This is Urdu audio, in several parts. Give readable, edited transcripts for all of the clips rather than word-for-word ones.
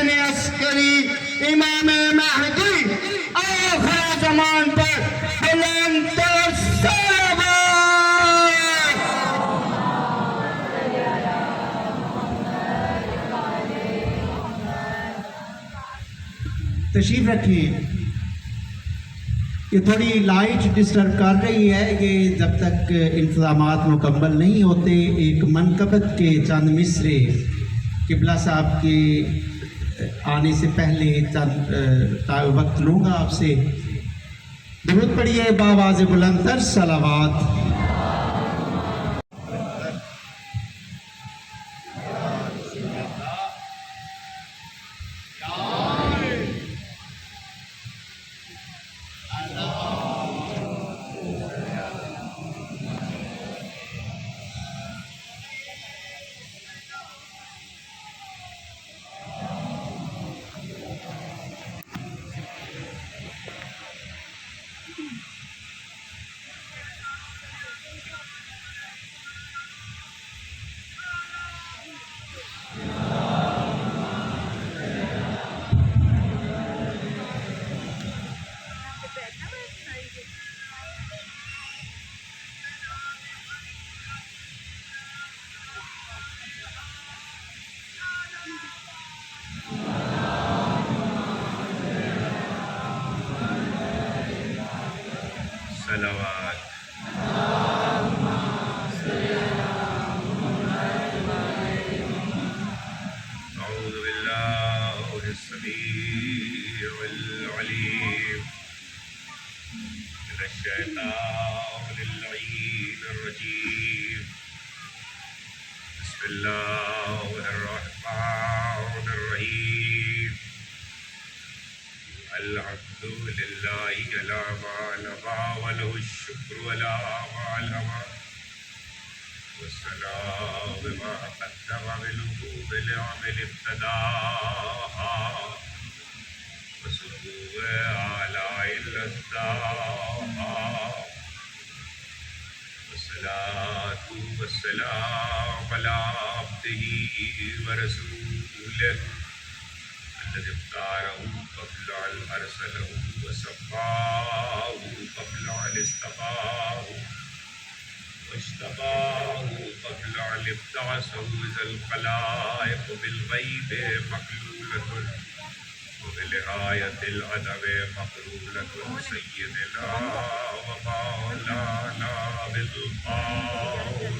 حسین عسکری امام مہدی آخر زمان پر بلند تر صلوات. تشریف رکھیں. یہ تھوڑی لائٹ ڈسٹرب کر رہی ہے. یہ جب تک انتظامات مکمل نہیں ہوتے ایک منقبت کے چند مصرے قبلہ صاحب کے آنے سے پہلے چند وقت لوں گا آپ سے. درود پڑھیے بآواز بلند تر صلوات. صلوات. أعوذ بالله السميع العليم من الشيطان اللعين الرجيم. بسم الله الرحمن الرحيم. الحمد لله على ما لما وله الشكر على ما لما والسلام بما قدم بالوجوب العمل ابتداها وسلوه آلاء الأصداء والصلاة والسلام على عبده ورسوله الذي اختاره قبل أن أرسله وصفاه قبل أن اصطفاه واشتباه قبل أن ابتعثه إذا الخلائق بالغيب مقلولة وبنهاية الأدب مقرولة سيدنا ومولانا بالقول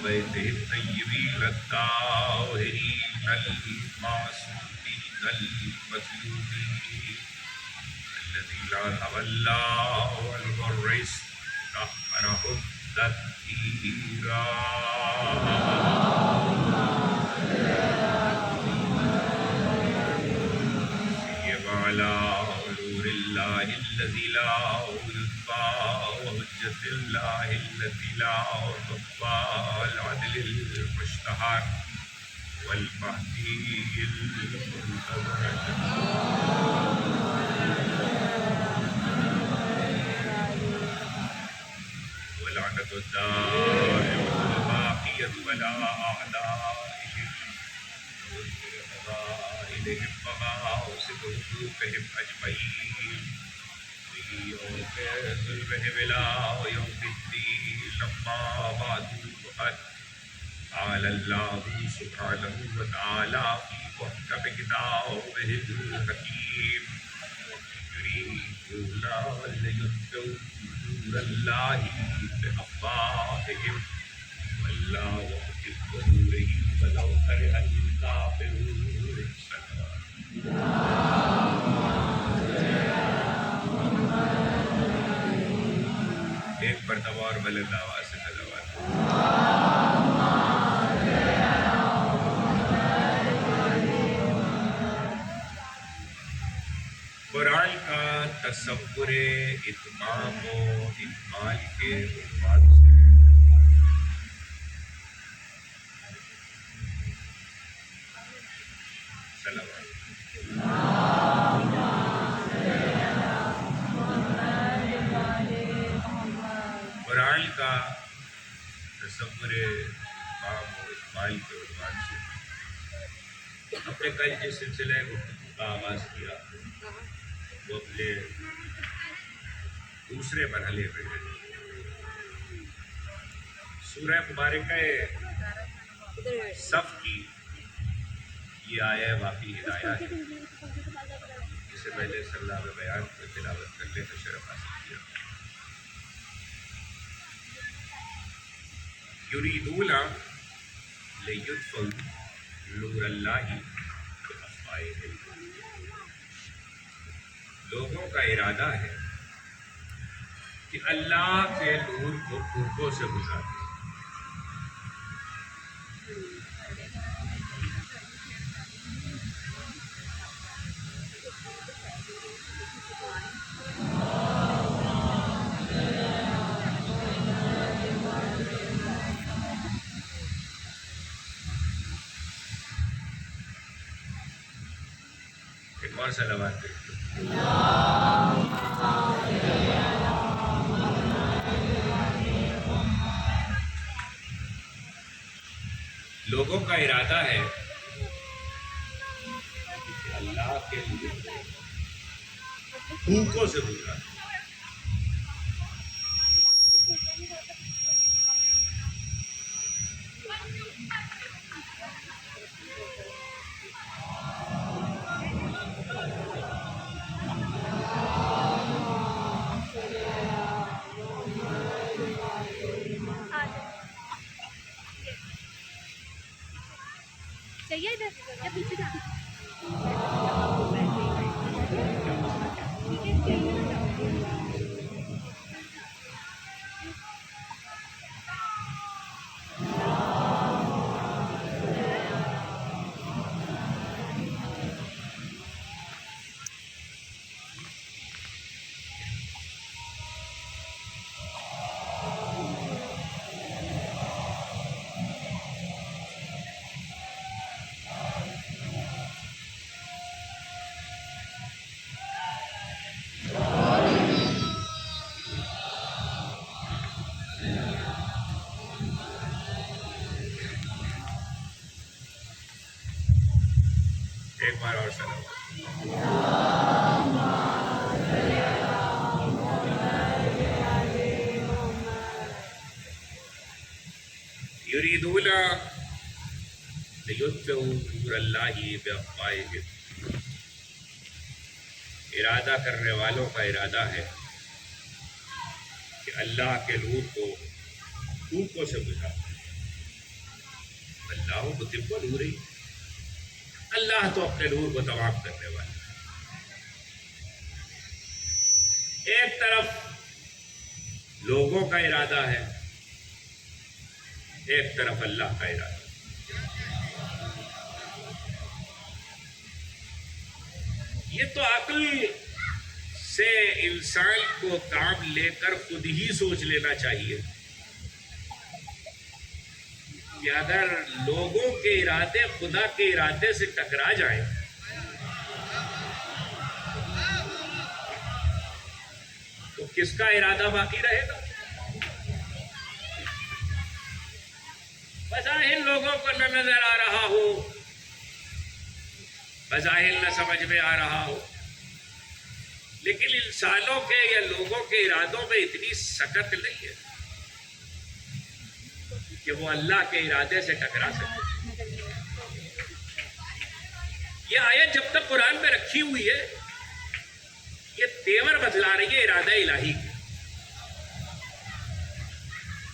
بيته الطيبين الطاهرين المعصومين المظلومين الذين تولى والمرس طهره تطهيرا. وعلى نور الله الذي لا يطفى وحجة الله التي لا تخفى العدل المشتهر والمهدي المنتظر ولعنة الدائمة الباقية على أعدائهم وإليهم مغاصب حقوقهم أجمعين يوم ظلمهم إلى يوم الدين. لما بعد فقد قال الله سبحانه وتعالى في محكم كتابه الحكيم يريدون أن يطفئوا نور الله بأفواههم والله محق نوره ولو كره الكافرون. ایک مرتبہ اور بلند آواز سے صلوات. قرآن کا تصور اتمام و اکمال کے عنوان سے صلوات. قرآن کا تصور فام و اقبال کے عنوان سے اپنے کل جس سلسلہ گفتگو کا آغاز کیا وہ اپنے دوسرے مرحلے میں ہے۔ سورہ مبارکہ صف کی یہ آیہ واقعی ہدایات ہے جسے پہلے صلی اللہ علیہ بیان میں تلاوت کرنے کا شرف حاصل کیا۔ یریدون لیطفئوا نور اللہ بافواہہم، لوگوں کا ارادہ ہے کہ اللہ کے نور کو پھونکوں سے بجھا دیں۔ ایک اور صلوات کریں۔ لوگوں کا ارادہ ہے کہ اللہ کے لیے بھوکوں سے بجھا دیں۔ چاہیے ادھر یا پیچھے جا ایک بار اور صلوات۔ یریدون لیطفئوا نور اللہ بافواہہم، ارادہ کرنے والوں کا ارادہ ہے کہ اللہ کے نور کو پھونکوں سے بجھا دیں۔ اللہ متم نورہ، اللہ تو اپنے نور کو تمام کرنے والا ہے۔ ایک طرف لوگوں کا ارادہ ہے، ایک طرف اللہ کا ارادہ ہے۔ یہ تو عقل سے انسان کو کام لے کر خود ہی سوچ لینا چاہیے کہ اگر لوگوں کے ارادے خدا کے ارادے سے ٹکرا جائیں تو کس کا ارادہ باقی رہے گا؟ بظاہر لوگوں کو نہ نظر آ رہا ہو، بظاہر نہ سمجھ میں آ رہا ہو، لیکن انسانوں کے یا لوگوں کے ارادوں میں اتنی سکت نہیں ہے کہ وہ اللہ کے ارادے سے ٹکرا سکے۔ یہ آیت جب تک قرآن میں رکھی ہوئی ہے یہ تیور بتلا رہی ہے ارادہ الہی کی۔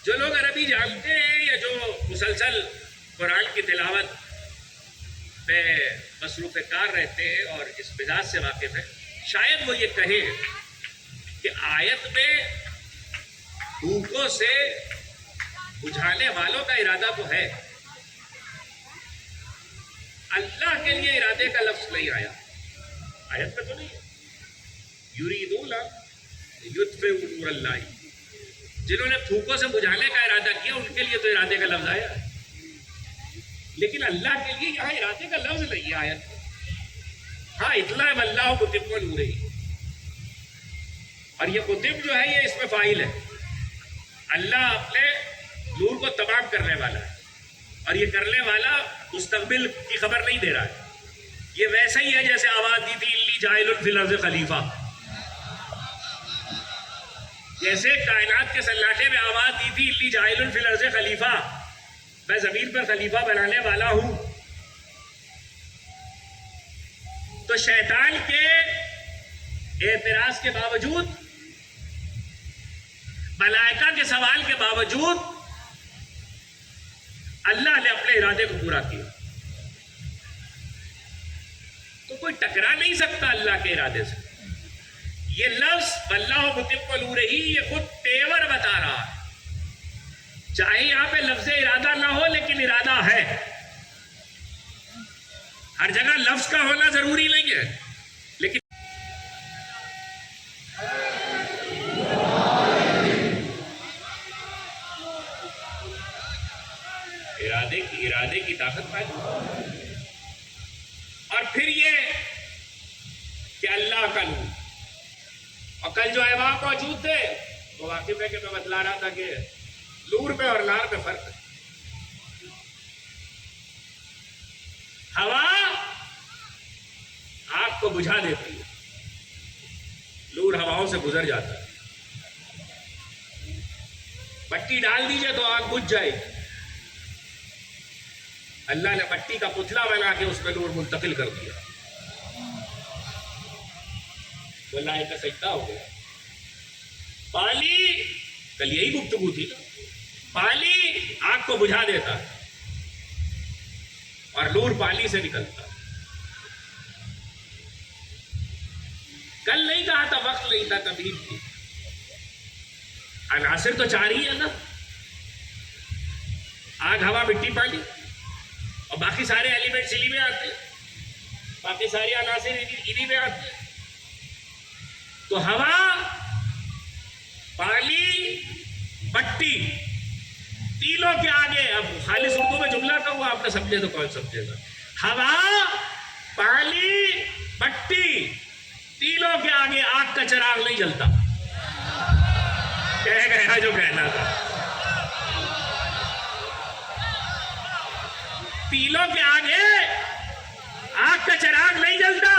جو لوگ عربی جانتے ہیں یا جو مسلسل قرآن کی تلاوت پہ مصروف کار رہتے ہیں اور اس مزاج سے واقف ہیں، شاید وہ یہ کہیں کہ آیت میں بھوکوں سے بجھانے والوں کا ارادہ تو ہے، اللہ کے لیے ارادے کا لفظ نہیں آیا، آیت میں تو نہیں ہے۔ یریدون لیطفئوا نور اللہ، جنہوں نے پھونکوں سے بجھانے کا ارادہ کیا ان کے لیے تو ارادے کا لفظ آیا، لیکن اللہ کے لیے یہاں ارادے کا لفظ نہیں ہے آیت میں۔ ہاں اطلاع اللہ متم نورہ، اور یہ متم جو ہے یہ اس میں فاعل ہے، اللہ اپنے نور کو تمام کرنے والا ہے، اور یہ کرنے والا مستقبل کی خبر نہیں دے رہا ہے. یہ ویسا ہی ہے جیسے آواز دی تھی انی جاعل فی الارض خلیفہ. جیسے کائنات کے سلاٹے میں آواز دی تھی انی جاعل فی الارض خلیفہ، میں زمین پر خلیفہ بنانے والا ہوں. تو شیطان کے اعتراض کے باوجود، ملائکہ کے سوال کے باوجود اللہ نے اپنے ارادے کو پورا کیا. تو کوئی ٹکرا نہیں سکتا اللہ کے ارادے سے. یہ لفظ واللہ متم نورہ، یہ خود تیور بتا رہا ہے. چاہے یہاں پہ لفظ ارادہ نہ ہو لیکن ارادہ ہے. ہر جگہ لفظ کا ہونا ضروری نہیں ہے، لیکن ارادے کی طاقت پیدا. اور پھر یہ کہ اللہ کا نور. اور کل جو احباب موجود تھے وہ واقف ہے کہ میں بتلا رہا تھا کہ نور میں اور نار میں فرق ہے. ہوا آگ کو بجھا دیتی ہے، نور ہواؤں سے گزر جاتا ہے. مٹی ڈال دیجئے تو آگ بجھ جائے گی. اللہ نے مٹی کا پتلا بنا کے اس میں نور منتقل کر دیا. تو اللہ کا سجدہ ہو گیا. پانی، کل یہی گفتگو تھی، پانی آگ کو بجھا دیتا ہے اور نور پانی سے نکلتا ہے. کل نہیں کہا تھا وقت نہیں تھا تمہید کی. عناصر تو چار ہی ہے نا، آگ ہوا مٹی پانی، اور باقی سارے ایلیمنٹس انہی میں آتے ہیں، باقی سارے عناصر انہی میں آتے ہیں. تو ہوا، پانی، مٹی، تینوں کے آگے، اب خالص اردو میں جملہ کہوں آپ نے سمجھے تو کون سمجھے گا. ہوا، پانی، مٹی، تینوں کے آگے آگ کا چراغ نہیں جلتا. کہہ گیا جو کہنا تھا. تینوں کے آگے آگ کا چراغ نہیں جلتا.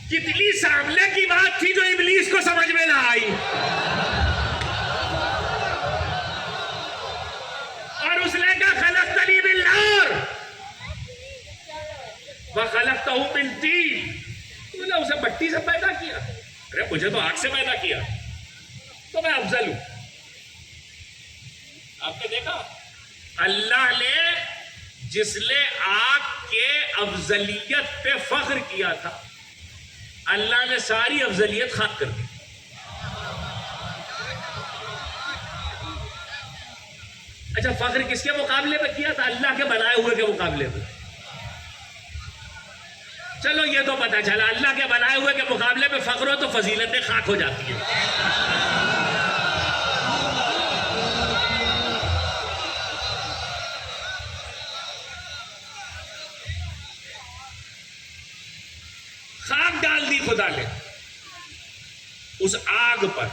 کتنی سامنے کی بات تھی جو ابلیس کو سمجھ میں نہ آئی. اور اس نے کہا خلقتنی من نار وخلقتہ من طین. تو نے اسے مٹی سے پیدا کیا. ارے مجھے تو آگ سے پیدا کیا تو میں افضل ہوں. آپ نے دیکھا اللہ نے جس نے آگ کے افضلیت پہ فخر کیا تھا، اللہ نے ساری افضلیت خاک کر دی. اچھا فخر کس کے مقابلے میں کیا تھا؟ اللہ کے بنائے ہوئے کے مقابلے میں. چلو یہ تو پتہ چلا اللہ کے بنائے ہوئے کے مقابلے میں فخر ہو تو فضیلتیں خاک ہو جاتی ہیں. خاک ڈال دی خدا نے اس آگ پر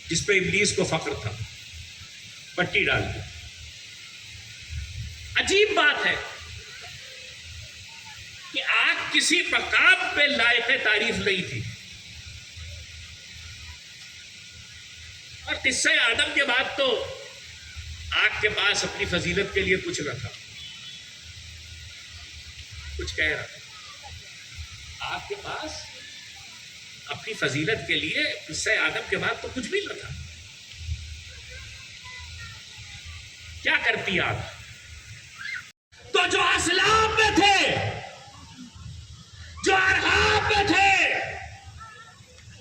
جس پہ ابلیس کو فخر تھا. مٹی ڈال دی. عجیب بات ہے کہ آگ کسی مقام پہ لائق تعریف نہیں تھی. اور قصہ آدم کے بعد تو آگ کے پاس اپنی فضیلت کے لیے کچھ نہ تھا. کچھ کہہ رہا تھا. آگ کے پاس اپنی فضیلت کے لیے قصہ آدم کے بعد تو کچھ بھی نہ تھا. کیا کرتی آگ؟ تو جو اسلام میں تھے، جو ارحام میں تھے،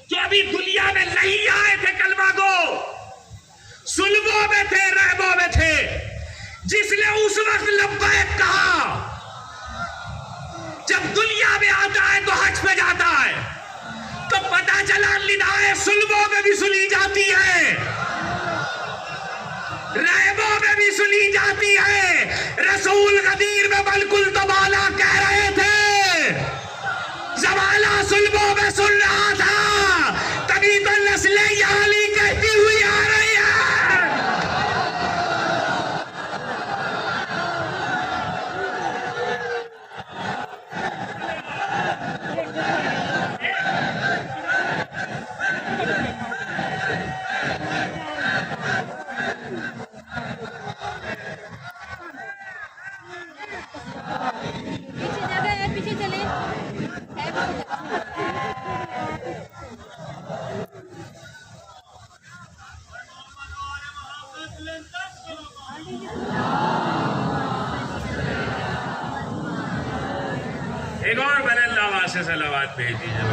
جو ابھی دنیا میں نہیں آئے تھے کلمہ کو، سلبوں میں تھے، رہبوں میں تھے، جس نے اس وقت لبیک کہا. جب دنیا میں آتا ہے تو حج پہ جاتا ہے تو پتہ چلا ندائے سلبوں میں بھی سنی جاتی ہے، رہبوں میں بھی سنی جاتی ہے. رسول غدیر میں بالکل تبالا کہہ رہے تھے، زمانہ سلبوں میں سن رہا تھا، تبھی تو نسلیں یعنی کہتی ہوئی آ رہی ہے ایک اور بلند آواز سے صلوات بھیج دیجیے.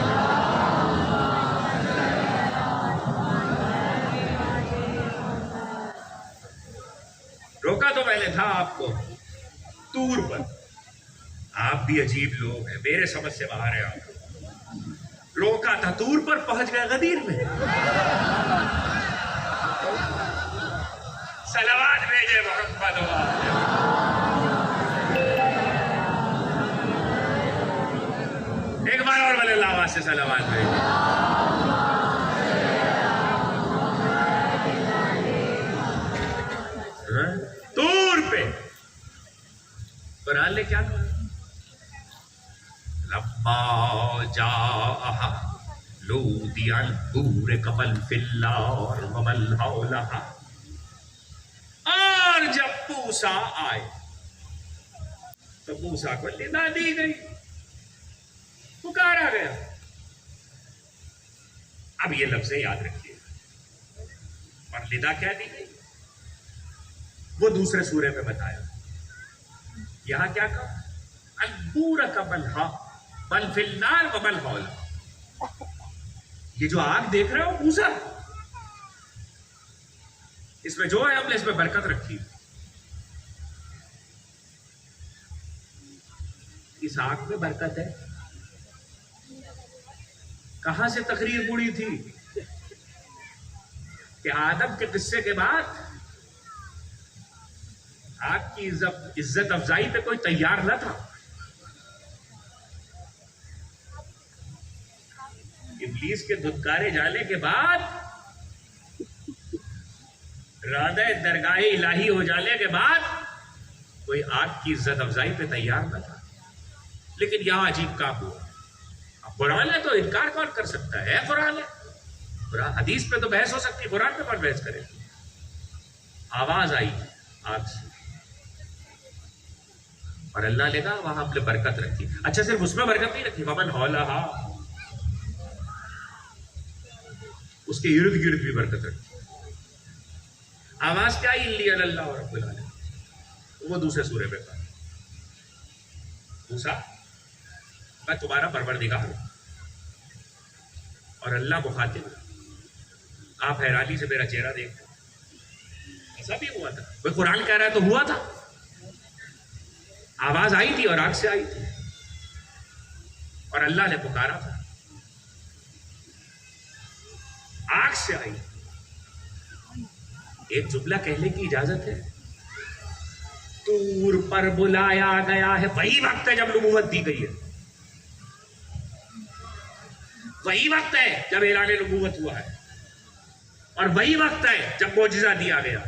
روکا تو میں نے تھا آپ کو طور پر. آپ بھی عجیب لوگ ہیں, میرے سمجھ سے باہر ہیں آپ. روکا تھا طور پر, پہنچ گئے غدیر میں. صلوات بھیجے محمد. ایک بار اور بلے اللہ آواز سے صلوات بھیجے. طور پہ قرآن نے کیا کہا؟ لما جاء لودی الطور کمن فی النار ومن حولہا. اور جب موسیٰ آئے تو موسیٰ کو ندا دی گئی, پکارا گیا. اب یہ لفظیں یاد رکھیے. اور ندا کیا دی گئی وہ دوسرے سورے میں بتایا. یہاں کیا کہا؟ الطور کمن من فی النار ومن حولہا. یہ جو آگ دیکھ رہے ہو موسیٰ, اس میں جو ہے ہم نے اس میں برکت رکھی. اس آگ میں برکت ہے. کہاں سے تقریر مڑی تھی کہ آدم کے قصے کے بعد آگ کی عزت افزائی پہ کوئی تیار نہ تھا. ابلیس کے دھتکارے جانے کے بعد, رادہ درگاہ الہی ہو جانے کے بعد کوئی آگ کی عزت افزائی پہ تیار نہ تھا. لیکن یہاں عجیب کام ہوا. اب قرآن ہے تو انکار کون کر سکتا ہے؟ قرآن ہے. قرآن حدیث پہ تو بحث ہو سکتی, قرآن پہ کون بحث کرے؟ آواز آئی آگ سے اور اللہ نے کہا وہاں ہم نے برکت رکھی. اچھا صرف اس میں برکت نہیں رکھی, ومن حولہا, اس کے ارد گرد بھی برکت رکھی. آواز کیا آئی؟ الی اللہ رب العالمین. وہ دوسرے سورے میں کہا موسیٰ میں تمہارا پروردگار ہوں. اور اللہ مخاطب, آپ حیرانی سے میرا چہرہ دیکھتے. ایسا بھی ہوا تھا؟ وہ قرآن کہہ رہا ہے تو ہوا تھا. آواز آئی تھی اور آگ سے آئی تھی اور اللہ نے پکارا تھا. آگ سے آئی. ایک جملہ کہنے کی اجازت ہے, طور پر بلایا گیا ہے. وہی وقت ہے جب نبوت دی گئی ہے, وہی وقت ہے جب اعلان نبوت ہوا ہے, اور وہی وقت ہے جب معجزہ دیا گیا.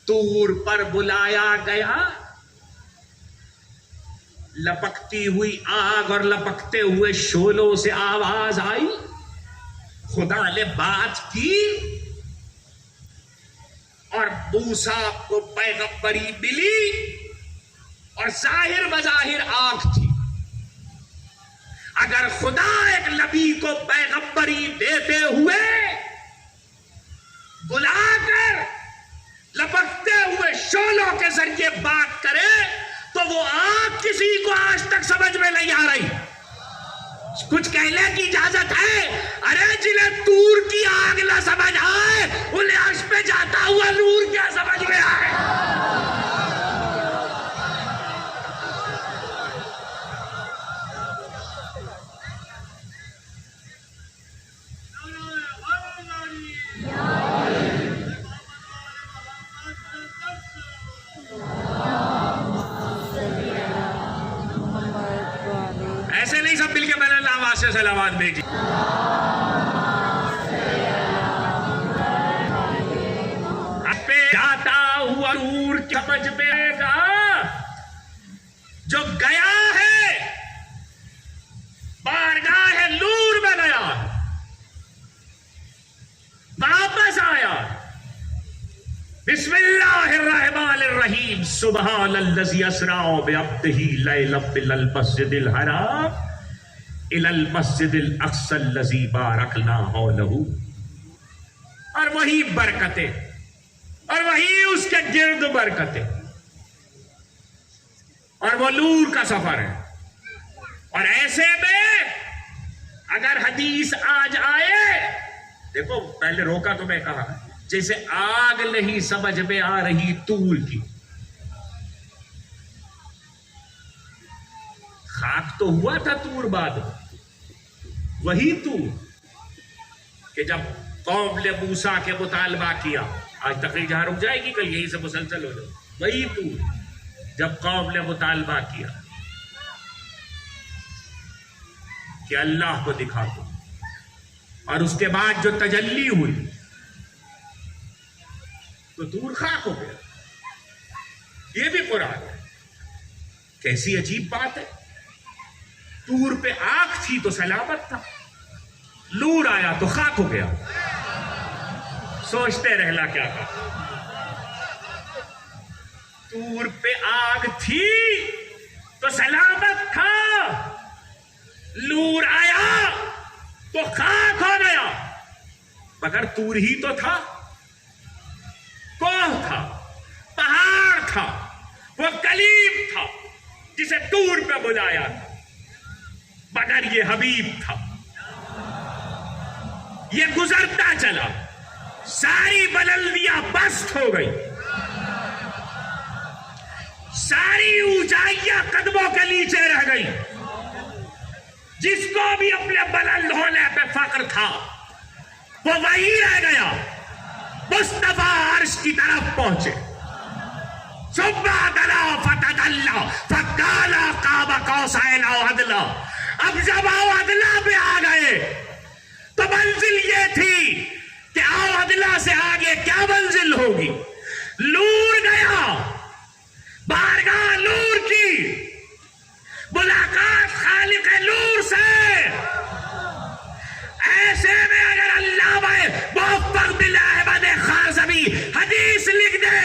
طور پر بلایا گیا, لپکتی ہوئی آگ اور لپکتے ہوئے شعلوں سے آواز آئی. خدا نے بات کی اور موسیٰ کو پیغمبری ملی اور ظاہر بظاہر آگ تھی. اگر خدا ایک نبی کو پیغمبری دیتے ہوئے بلا کر لپکتے ہوئے شعلوں کے ذریعے بات کرے تو وہ آگ کسی کو آج تک سمجھ میں نہیں آ رہی. کچھ کہنے کی اجازت ہے؟ ارے جنہیں طور کی آگ نہ سمجھ آئے انہیں عرش پہ جاتا ہوا نور کیا سمجھ میں آئے. ایسے نہیں سب مل کے میں نے اللہ آواز سے صلوات بھیجی. اب پہ جاتا ہوا نور سمجھ میں آئے گا جو گیا ہے بارگاہ نور میں گیا واپس آیا. بسم اللہ الرحمن الرحیم. سبحان الذی اسرا بعبدہ لیلا من المسجد الحرام الى المسجد الاقصى الذی بارکنا حولہ. اور وہی برکتیں اور وہی اس کے گرد برکتیں اور وہ نور کا سفر ہے. اور ایسے میں اگر حدیث آج آئے، دیکھو پہلے روکا تو میں کہا جیسے آگ نہیں سمجھ میں آ رہی طور کی. خاک تو ہوا تھا طور بعد میں، وہی طور کہ جب قوم نے موسیٰ کے مطالبہ کیا، آج تقریر جہاں رک جائے گی کل یہیں سے مسلسل ہو جائے، وہی طور جب قوم نے مطالبہ کیا کہ اللہ کو دکھا دو، اور اس کے بعد جو تجلی ہوئی تو طور خاک ہو گیا. یہ بھی قرآن ہے. کیسی عجیب بات ہے. طور پہ آگ تھی تو سلامت تھا، نور آیا تو خاک ہو گیا. سوچتے رہنا کیا کہا. طور پہ آگ تھی تو سلامت تھا، نور آیا تو خاک ہو گیا. مگر طور ہی تو تھا، کوہ تھا، پہاڑ تھا، وہ کلیم تھا جسے طور پہ بلایا تھا. مگر یہ حبیب تھا. یہ گزرتا چلا، ساری بلندیاں پست ہو گئی، ساری اونچائیاں قدموں کے نیچے رہ گئی. جس کو بھی اپنے بلند ہونے پہ فخر تھا وہ وہی رہ گیا. مصطفیٰ عرش کی طرف پہنچے، ثم دنا فتدلی فکان قاب قوسین او ادنی. اب جب او ادنی پہ آ گئے تو منزل یہ تھی کہ او ادنی سے آگے کیا منزل ہوگی. نور گیا، بارگاہ نور کی، ملاقات خالق نور سے. ایسے میں اگر اللہ میں موفق بن احمد خازمی حدیث لکھ دے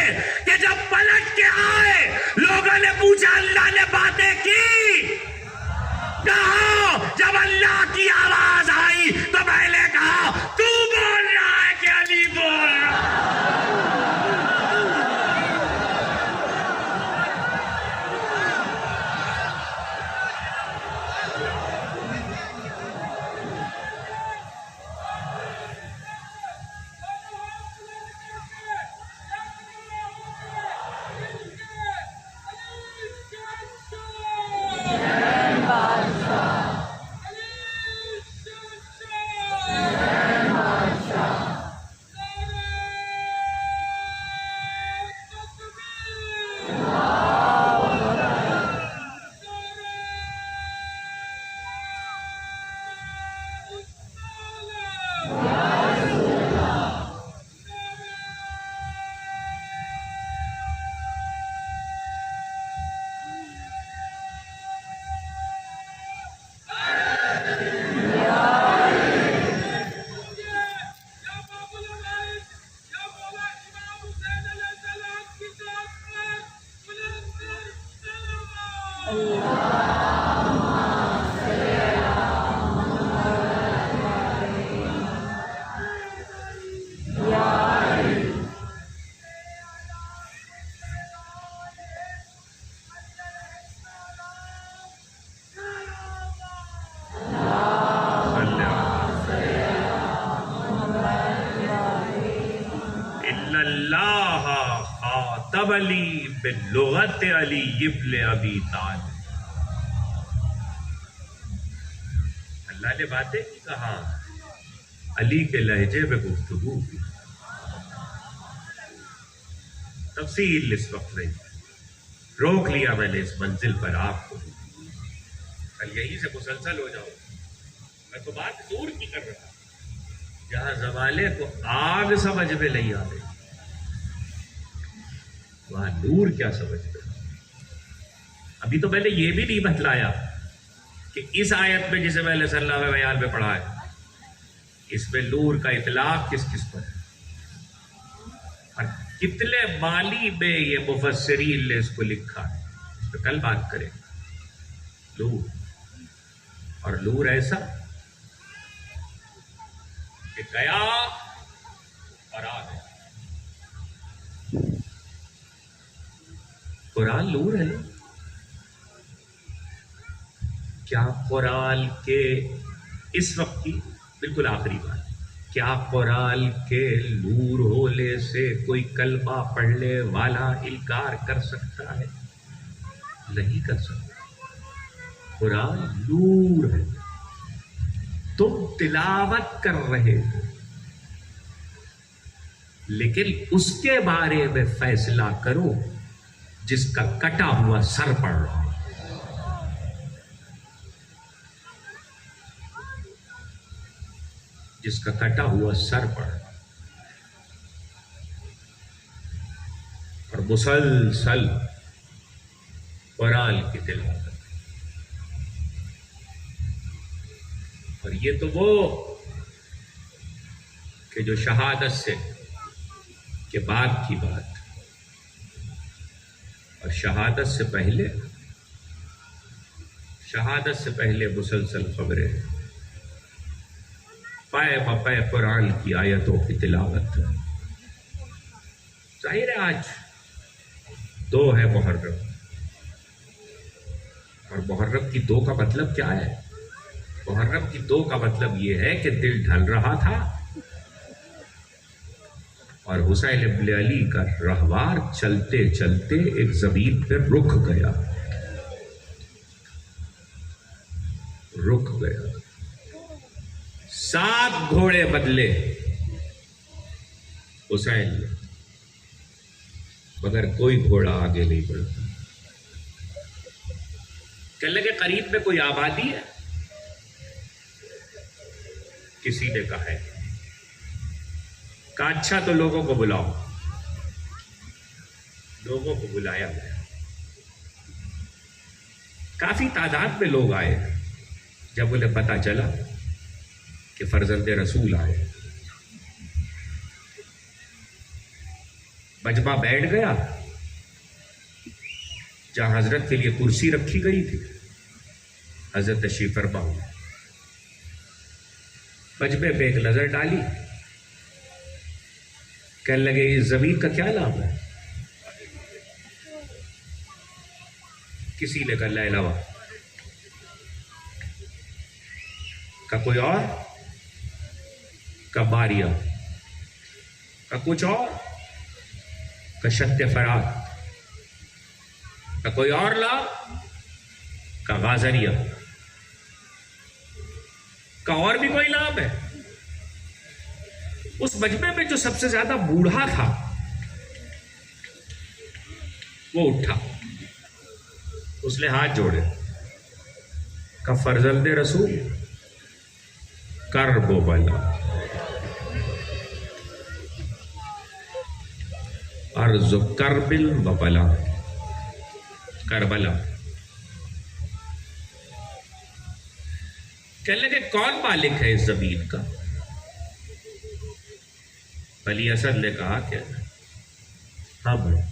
کہ جب پلٹ کے آئے لوگوں نے پوچھا اللہ نے باتیں کی، کہا جب اللہ کی آواز آئی تو میں نے کہا تو بول رہا ہے کہ علی بول رہا ہے. خاطب علی باللغت علی ابن ابی طالب. اللہ نے باتیں کی، کہا علی کے لہجے میں گفتگو کی. تفصیل اس وقت نہیں، روک لیا میں نے اس منزل پر آپ کو. کل یہیں سے مسلسل ہو جاؤ. میں تو بات دور کی کر رہا ہوں، جہاں زوالے کو آگ سمجھ میں نہیں آ رہی وہاں نور کیا سمجھتے. ابھی تو میں نے یہ بھی نہیں بتلایا کہ اس آیت میں جسے میں نے صلی اللہ علیہ بیان میں پڑھا ہے، اس میں نور کا اطلاق کس کس پر ہے اور کتنے معنی میں یہ مفسرین نے اس کو لکھا ہے. اس پہ کل بات کریں. نور اور نور ایسا کہ گیا اور آ گیا. قرآن نور ہے. کیا قرآن کے اس وقت کی بالکل آخری بات، کیا قرآن کے نور ہونے سے کوئی کلمہ پڑھنے والا انکار کر سکتا ہے؟ نہیں کر سکتا. قرآن نور ہے. تم تلاوت کر رہے ہو لیکن اس کے بارے میں فیصلہ کرو جس کا کٹا ہوا سر پڑ رہا ہے. جس کا کٹا ہوا سر پڑ رہا ہے. اور مسلسل قرآن کی تلاوت. اور یہ تو وہ کہ جو شہادت سے کے بعد کی بات، اور شہادت سے پہلے مسلسل خبریں، پائے بپائے قرآن کی آیتوں کی تلاوت. ظاہر ہے آج 2 ہے محرم، اور محرم کی 2 کا مطلب کیا ہے؟ محرم کی 2 کا مطلب یہ ہے کہ دل ڈھل رہا تھا اور حسین ابن علی کا رہوار چلتے چلتے ایک زمین پہ رک گیا. 7 گھوڑے بدلے حسین نے، مگر کوئی گھوڑا آگے نہیں بڑھتا. کہنے لگے قریب میں کوئی آبادی ہے؟ کسی نے کہا ہے. کہا اچھا تو لوگوں کو بلاؤ. لوگوں کو بلایا گیا. کافی تعداد میں لوگ آئے. جب انہیں پتا چلا کہ فرزند رسول آئے، مجمع بیٹھ گیا جہاں حضرت کے لیے کرسی رکھی گئی تھی. حضرت تشریف فرما ہوئے. مجمع پہ ایک نظر ڈالی. کہنے لگے اس زمین کا کیا نام ہے؟ کسی نے کہا لیلاوا. کا کوئی اور؟ کا ماریا. کا کچھ اور؟ کا شت فرات. کا کوئی اور نام؟ کا غازریہ. کا اور بھی کوئی نام ہے؟ اس مجمع میں جو سب سے زیادہ بوڑھا تھا وہ اٹھا. اس نے ہاتھ جوڑے. کا فرزند رسول کرب و بلا، عرض کربل و بلا، کربلا. کہنے لگے کون مالک ہے اس زمین کا؟ بلی اسد نے کہا کہ ہم ہیں.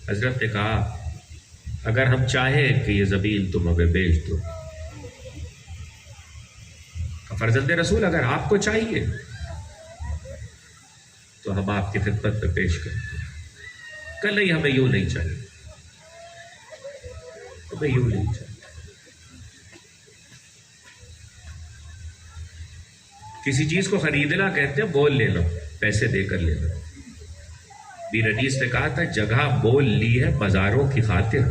حضرت نے کہا اگر ہم چاہیں کہ یہ زمین تم ہمیں بیچ دو. فرزند رسول اگر آپ کو چاہیے تو ہم آپ کی خدمت میں پیش کرتے ہیں. کہ نہیں ہمیں یوں نہیں چاہیے، ہمیں یوں نہیں چاہیے. کسی چیز کو خریدنا کہتے ہیں بول لے لو، پیسے دے کر لے لو. میر انیس نے کہا تھا جگہ بول لی ہے بازاروں کی خاطر،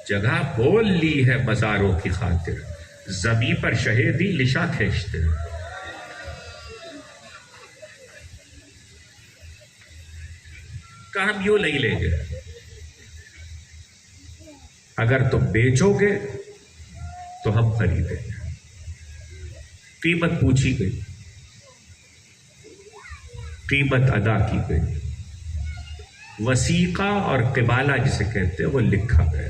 جگہ بول لی ہے بازاروں کی خاطر، زمیں پر شہیدی لشا کھینچتے. کہ ہم یوں نہیں لیں گے، اگر تم بیچو گے تو ہم خریدیں گے. قیمت پوچھی گئی، قیمت ادا کی گئی. وثیقہ اور قبالہ جسے کہتے ہیں وہ لکھا گیا.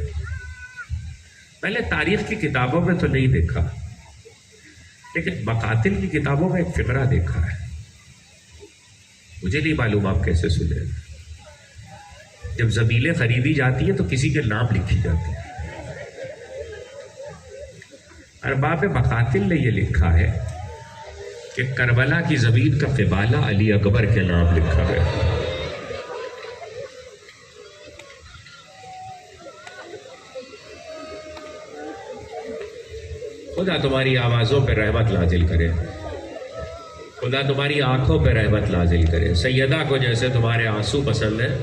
پہلے تاریخ کی کتابوں میں تو نہیں دیکھا، لیکن مقاتل کی کتابوں میں ایک فقرہ دیکھا ہے. مجھے نہیں معلوم آپ کیسے سنے. جب زمینیں خریدی جاتی ہیں تو کسی کے نام لکھی جاتی ہے. ارباب مقاتل نے یہ لکھا ہے کہ کربلا کی زمین کا قبالہ علی اکبر کے نام لکھا گیا. خدا تمہاری آوازوں پہ رحمت نازل کرے، خدا تمہاری آنکھوں پہ رحمت نازل کرے. سیدہ کو جیسے تمہارے آنسو پسند ہیں،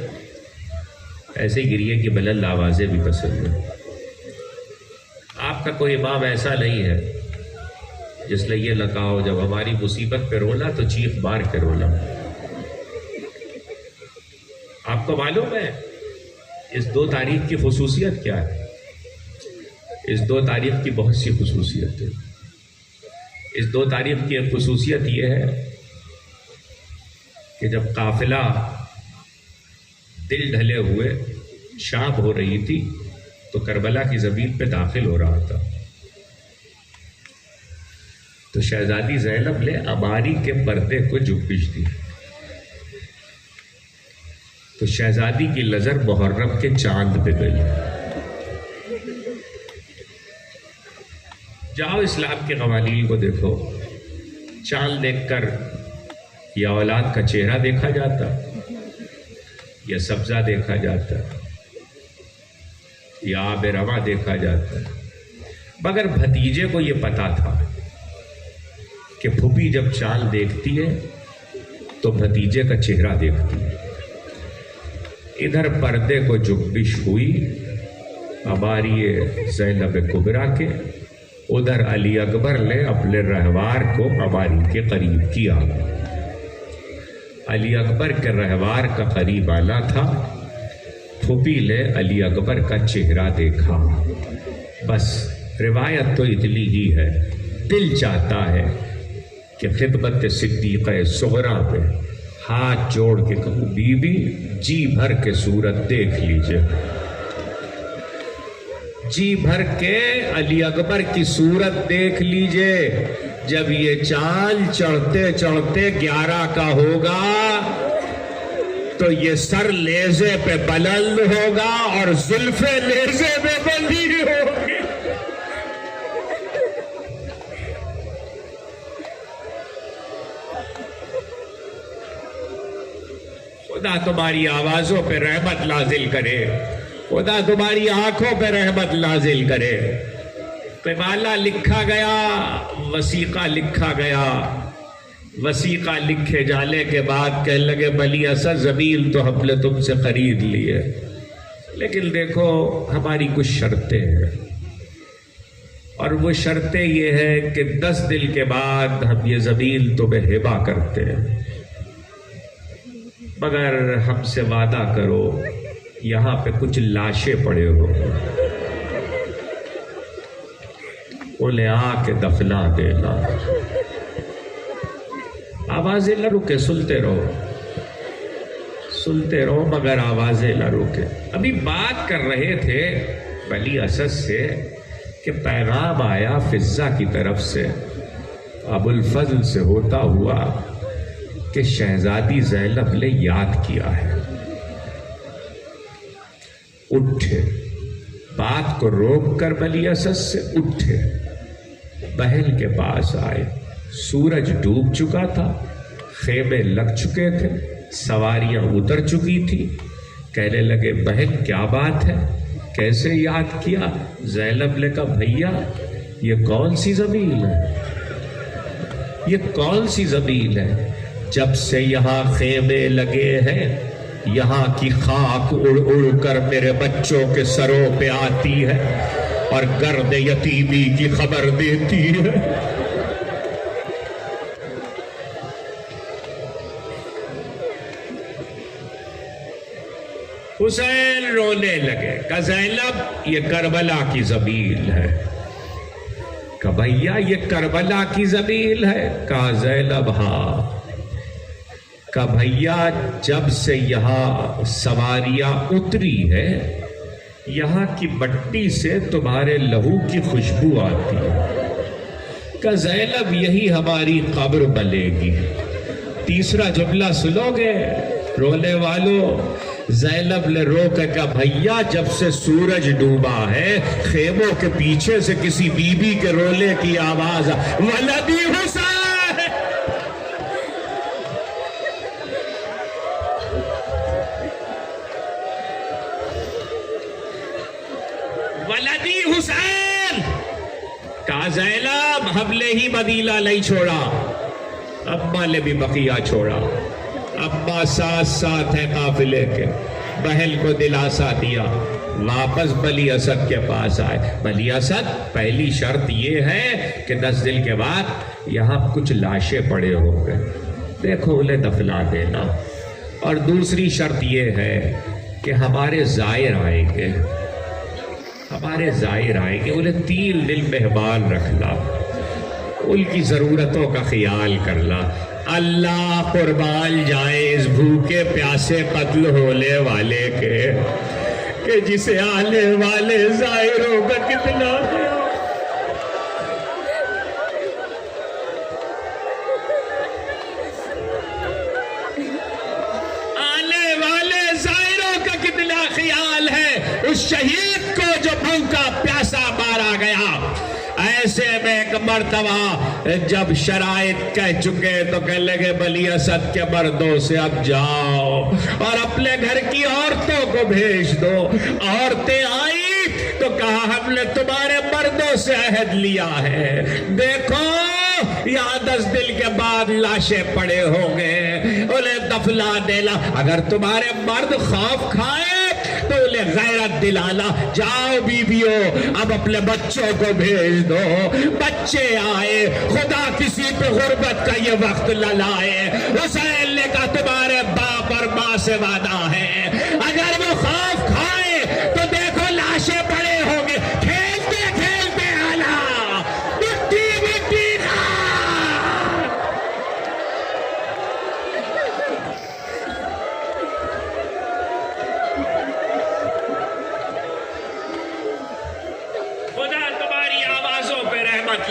ایسے گریے کی بلند آوازیں بھی پسند ہیں. آپ کا کوئی امام ایسا نہیں ہے جس نے یہ نہ کہا ہو جب ہماری مصیبت پہ رونا تو چیخ مار کے رونا. آپ کو معلوم ہے اس 2 تاریخ کی خصوصیت کیا ہے؟ اس 2 تاریخ کی بہت سی خصوصیت ہے. اس 2 تاریخ کی ایک خصوصیت یہ ہے کہ جب قافلہ دل ڈھلے ہوئے شام ہو رہی تھی تو کربلا کی زمین پہ داخل ہو رہا تھا، تو شہزادی زینب نے عماری کے پردے کو جنبش دی، تو شہزادی کی نظر محرم کے چاند پہ گئی. جاؤ اسلام کے قوانین کو دیکھو، چاند دیکھ کر یا اولاد کا چہرہ دیکھا جاتا یا سبزہ دیکھا جاتا یا آب رواں دیکھا جاتا. مگر بھتیجے کو یہ پتا تھا کہ پھوپھی جب چاند دیکھتی ہے تو بھتیجے کا چہرہ دیکھتی ہے. ادھر پردے کو جنبش ہوئی ہماری زینب کبریٰ کے، ادھر علی اکبر نے اپنے رہوار کو عماری کے قریب کیا. علی اکبر کے رہوار کا قریب آنا تھا، پھوپھی نے علی اکبر کا چہرہ دیکھا. بس روایت تو اتنی ہی ہے. دل چاہتا ہے کہ خدمت صدیقہ صغریٰ پہ ہاتھ جوڑ کے کہوں بی بی جی بھر کے صورت دیکھ لیجئے، جی بھر کے علی اکبر کی صورت دیکھ لیجئے. جب یہ چاند چڑھتے چڑھتے 11 کا ہوگا تو یہ سر لیزے پہ بلند ہوگا اور زلفیں لیزے پہ بندھی ہوگی. خدا تمہاری آوازوں پہ رحمت نازل کرے، خدا تمہاری آنکھوں پہ رحمت نازل کرے. قبالہ لکھا گیا، وثیقہ لکھا گیا. وثیقہ لکھے جانے کے بعد کہنے لگے بلی اسد زمین تو ہم نے تم سے خرید لی ہے، لیکن دیکھو ہماری کچھ شرطیں ہیں، اور وہ شرطیں یہ ہیں کہ 10 دن کے بعد ہم یہ زمین تمہیں ہبہ کرتے ہیں، مگر ہم سے وعدہ کرو یہاں پہ کچھ لاشیں پڑے ہو انہیں آ کے دفنا دینا. آوازیں نہ رکے، سنتے رہو مگر آوازیں نہ رکے. ابھی بات کر رہے تھے بلی اسد سے کہ پیغام آیا فضہ کی طرف سے ابو الفضل سے ہوتا ہوا کہ شہزادی زینب نے یاد کیا ہے. اٹھے، بات کو روک کر بلی اسد سے اٹھے، بہن کے پاس آئے. سورج ڈوب چکا تھا، خیمے لگ چکے تھے، سواریاں اتر چکی تھی. کہنے لگے بہن کیا بات ہے، کیسے یاد کیا؟ زینب نے کہا بھیا یہ کون سی زمین ہے، یہ کون سی زمین ہے؟ جب سے یہاں خیمے لگے ہیں یہاں کی خاک اڑ اڑ کر میرے بچوں کے سروں پہ آتی ہے اور گرد یتیمی کی خبر دیتی ہے. حسین رونے لگے، کہا زینب یہ کربلا کی زمین ہے. کہا بھیا یہ کربلا کی زمین ہے؟ کہا زینب ہاں. کہا بھیا جب سے یہاں سواریاں اتری ہے یہاں کی مٹی سے تمہارے لہو کی خوشبو آتی ہے. کہا زینب یہی ہماری قبر بلے گی. تیسرا جملہ سنو گے رونے والوں؟ زینب نے رو کے کہا بھیا جب سے سورج ڈوبا ہے خیموں کے پیچھے سے کسی بی بی کے رونے کی آواز ولدی حسین ہی مدینہ نہیں چھوڑا، اماں نے بھی بقیہ چھوڑا. اماں ساتھ ساتھ ہے قافلے کے، بہن کو دلاسا دیا، واپس بلی اسد کے پاس آئے. بلی اسد، پہلی شرط یہ ہے کہ 10 دن کے بعد یہاں کچھ لاشیں پڑے ہوں گے، دیکھو انہیں دفنا دینا. اور دوسری شرط یہ ہے کہ ہمارے زائر آئیں گے، ہمارے زائر آئیں گے، انہیں 3 دن مہمان رکھنا، ان کی ضرورتوں کا خیال کرنا. اللہ قربان جائے اس بھوکے پیاسے قتل ہونے والے کے کہ جسے آنے والے زائروں کا کتنا آنے والے زائروں کا کتنا خیال ہے اس شہید کو جو بھوکا پیاسا مارا گیا. ایسے میں ایک مرتبہ جب شرائط کہہ چکے تو کہنے لگے بلی اسد کے مردوں سے اب جاؤ اور اپنے گھر کی عورتوں کو بھیج دو. عورتیں آئی تو کہا ہم نے تمہارے مردوں سے عہد لیا ہے، دیکھو یہاں 10 دن کے بعد لاشیں پڑے ہوں گے، انہیں دفنا دینا. اگر تمہارے مرد خوف کھائے تو انہیں غیرت دلانا. جاؤ بیویوں اب اپنے بچوں کو بھیج دو. بچے آئے، خدا کسی پہ غربت کا یہ وقت نہ لائے. حسین نے کہا تمہارے باپ اور ماں سے وعدہ ہے اگر وہ خوف کھائے تو دیکھو لاشیں پڑے ہوں گے. کھیلتے کھیلتے آنا مٹی مٹی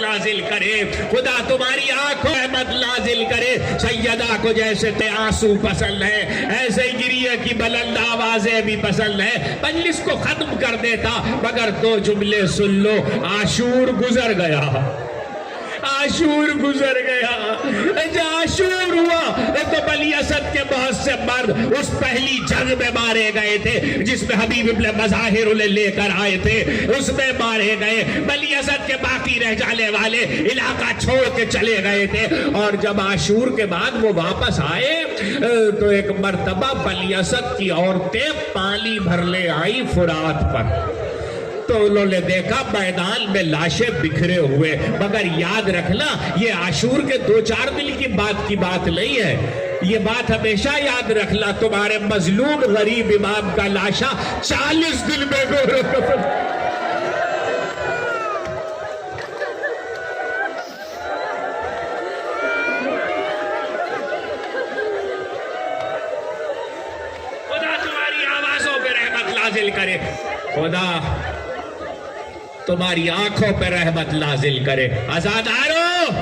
نازل کرے، خدا تمہاری آنکھوں احمد نازل کرے. سیدہ کو جیسے آنسو پسند ہے ایسے گریہ کی بلند آوازیں بھی پسند ہے. مجلس کو ختم کر دیتا مگر 2 جملے سن لو. عاشور گزر گیا، عاشور گزر گیا. جب عاشور ہوا تو بلی اسد کے بہت سے مرد اس پہلی جنگ میں مارے گئے تھے جس میں حبیب ابن مظاہر انہیں لے کر آئے تھے، اس میں مارے گئے. بلی اسد کے باقی رہ جانے والے علاقہ چھوڑ کے چلے گئے تھے. اور جب عاشور کے بعد وہ واپس آئے تو ایک مرتبہ بلی اسد کی عورتیں پانی بھرنے آئی فرات پر، تو انہوں نے دیکھا میدان میں لاشیں بکھرے ہوئے. مگر یاد رکھنا یہ عاشور کے 2-4 دن کی بات نہیں ہے، یہ بات ہمیشہ یاد رکھنا تمہارے مظلوم غریب امام کا لاشا 40 دن میں خدا تمہاری آوازوں پہ رحمت نازل کرے، خدا تمہاری آنکھوں پہ رحمت نازل کرے. عزادارو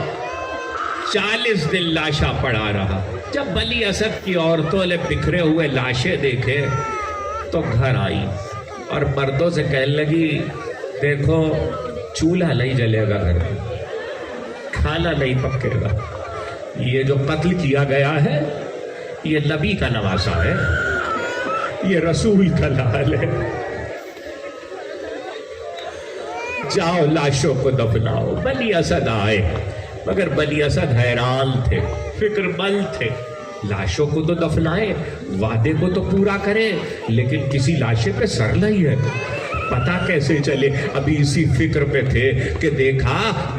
40 دن لاشا پڑا رہا. جب بلی اسد کی عورتوں نے بکھرے ہوئے لاشیں دیکھے تو گھر آئی اور مردوں سے کہنے لگی دیکھو چولہا نہیں جلے گا گھر میں، کھانا نہیں پکے گا. یہ جو قتل کیا گیا ہے یہ نبی کا نواسا ہے، یہ رسول کا لال ہے. جاؤ لاشوں کو دفناؤ. بلی اسد آئے مگر بلی اسد حیران تھے، فکر مند تھے. لاشوں کو تو دفنائے، وعدے کو تو پورا کرے، لیکن کسی لاشے پہ سر نہیں ہے، پتہ کیسے چلے؟ ابھی اسی فکر پہ تھے کہ دیکھا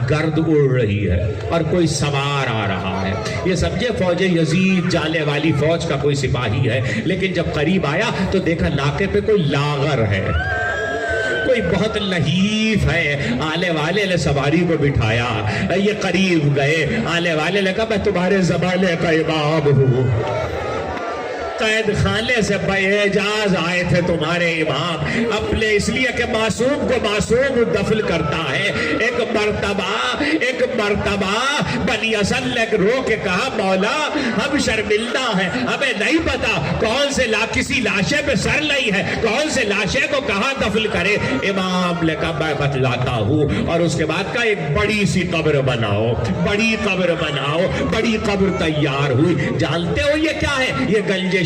گرد اڑ رہی ہے اور کوئی سوار آ رہا ہے. یہ سمجھے فوج یزید جانے والی فوج کا کوئی سپاہی ہے، لیکن جب قریب آیا تو دیکھا ناکے پہ کوئی لاغر ہے، کوئی بہت لحیف ہے. آنے والے نے سواری کو بٹھایا، یہ قریب گئے. آنے والے نے کہا میں تمہارے زمانے کا امام ہوں، قید خانے سے باعجاز آئے تھے تمہارے امام. اپنے اس لیے کہ معصوم کو معصوم دفن کرتا ہے. ایک مرتبہ بنی اسد نے رو کے کہا مولا ہم شرمندہ ہیں، ہمیں نہیں پتا کون سے کسی لاشے پہ سر نہیں ہے، کون سے لاشے کو کہاں دفن کرے. امام نے کہا میں بتلاتا ہوں. اور اس کے بعد کہا ایک بڑی سی قبر بناؤ، بڑی قبر بناؤ. بڑی قبر تیار ہوئی. جانتے ہو یہ کیا ہے؟ یہ گنج